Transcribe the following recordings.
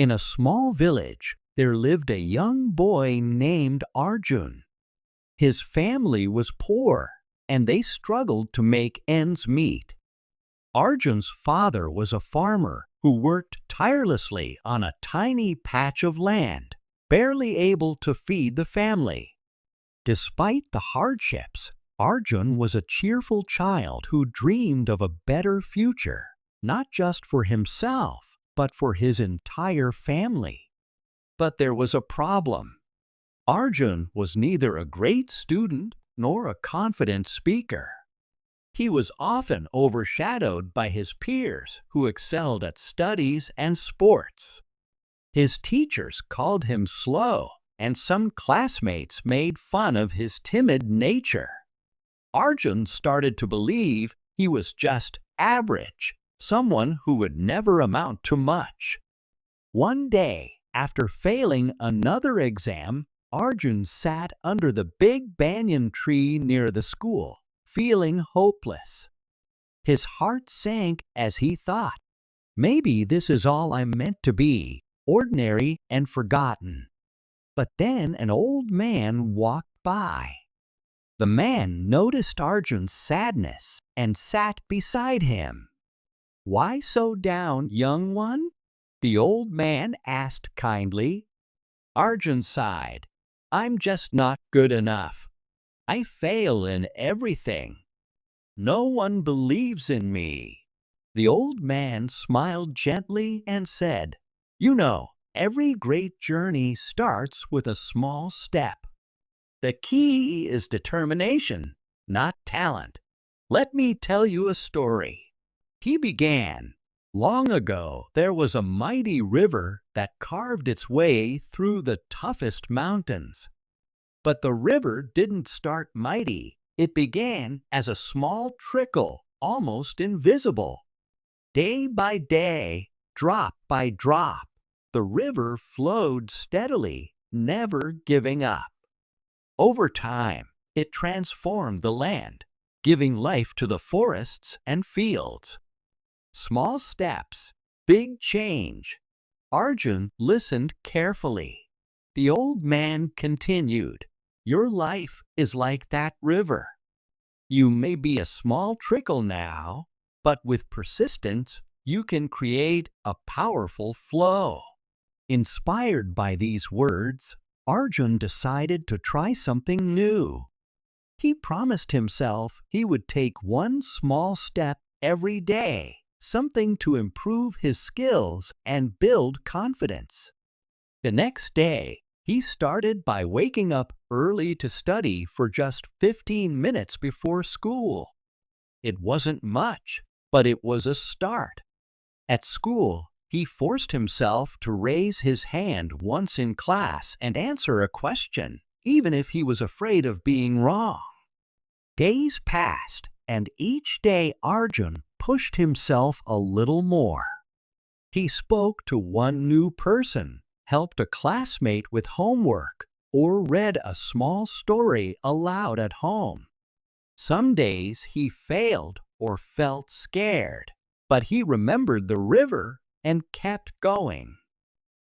In a small village, there lived a young boy named Arjun. His family was poor, and they struggled to make ends meet. Arjun's father was a farmer who worked tirelessly on a tiny patch of land, barely able to feed the family. Despite the hardships, Arjun was a cheerful child who dreamed of a better future, not just for himself, but for his entire family. But there was a problem. Arjun was neither a great student nor a confident speaker. He was often overshadowed by his peers who excelled at studies and sports. His teachers called him slow, and some classmates made fun of his timid nature. Arjun started to believe he was just average, someone who would never amount to much. One day, after failing another exam, Arjun sat under the big banyan tree near the school, feeling hopeless. His heart sank as he thought, maybe this is all I'm meant to be, ordinary and forgotten. But then an old man walked by. The man noticed Arjun's sadness and sat beside him. "Why so down, young one?" the old man asked kindly. Arjun sighed. "I'm just not good enough. I fail in everything. No one believes in me." The old man smiled gently and said, "You know, every great journey starts with a small step. The key is determination, not talent. Let me tell you a story." He began. Long ago, there was a mighty river that carved its way through the toughest mountains. But the river didn't start mighty. It began as a small trickle, almost invisible. Day by day, drop by drop, the river flowed steadily, never giving up. Over time, it transformed the land, giving life to the forests and fields. Small steps, big change. Arjun listened carefully. The old man continued, "Your life is like that river. You may be a small trickle now, but with persistence, you can create a powerful flow." Inspired by these words, Arjun decided to try something new. He promised himself he would take one small step every day, something to improve his skills and build confidence. The next day, he started by waking up early to study for just 15 minutes before school. It wasn't much, but it was a start. At school, he forced himself to raise his hand once in class and answer a question, even if he was afraid of being wrong. Days passed, and each day Arjun pushed himself a little more. He spoke to one new person, helped a classmate with homework, or read a small story aloud at home. Some days he failed or felt scared, but he remembered the river and kept going.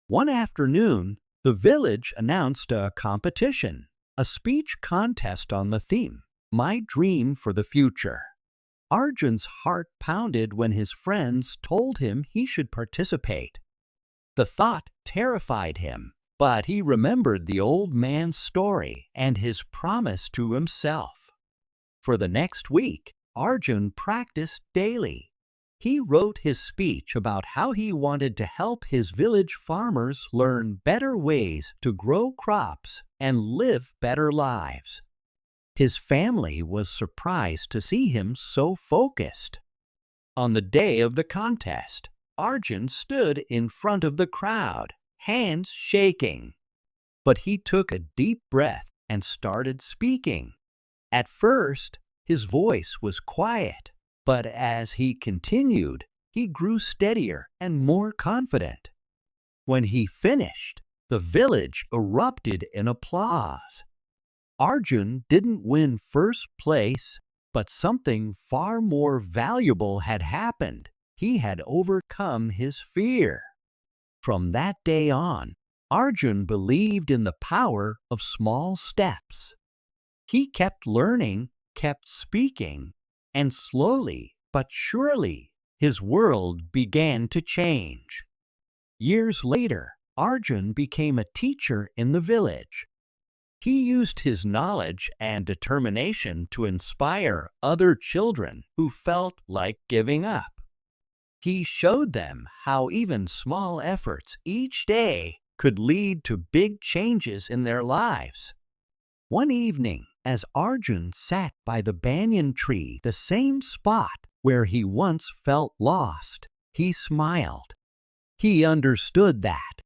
One afternoon, the village announced a competition, a speech contest on the theme, "My Dream for the Future." Arjun's heart pounded when his friends told him he should participate. The thought terrified him, but he remembered the old man's story and his promise to himself. For the next week, Arjun practiced daily. He wrote his speech about how he wanted to help his village farmers learn better ways to grow crops and live better lives. His family was surprised to see him so focused. On the day of the contest, Arjun stood in front of the crowd, hands shaking. But he took a deep breath and started speaking. At first, his voice was quiet, but as he continued, he grew steadier and more confident. When he finished, the village erupted in applause. Arjun didn't win first place, but something far more valuable had happened. He had overcome his fear. From that day on, Arjun believed in the power of small steps. He kept learning, kept speaking, and slowly but surely his world began to change. Years later, Arjun became a teacher in the village. He used his knowledge and determination to inspire other children who felt like giving up. He showed them how even small efforts each day could lead to big changes in their lives. One evening, as Arjun sat by the banyan tree, the same spot where he once felt lost, he smiled. He understood that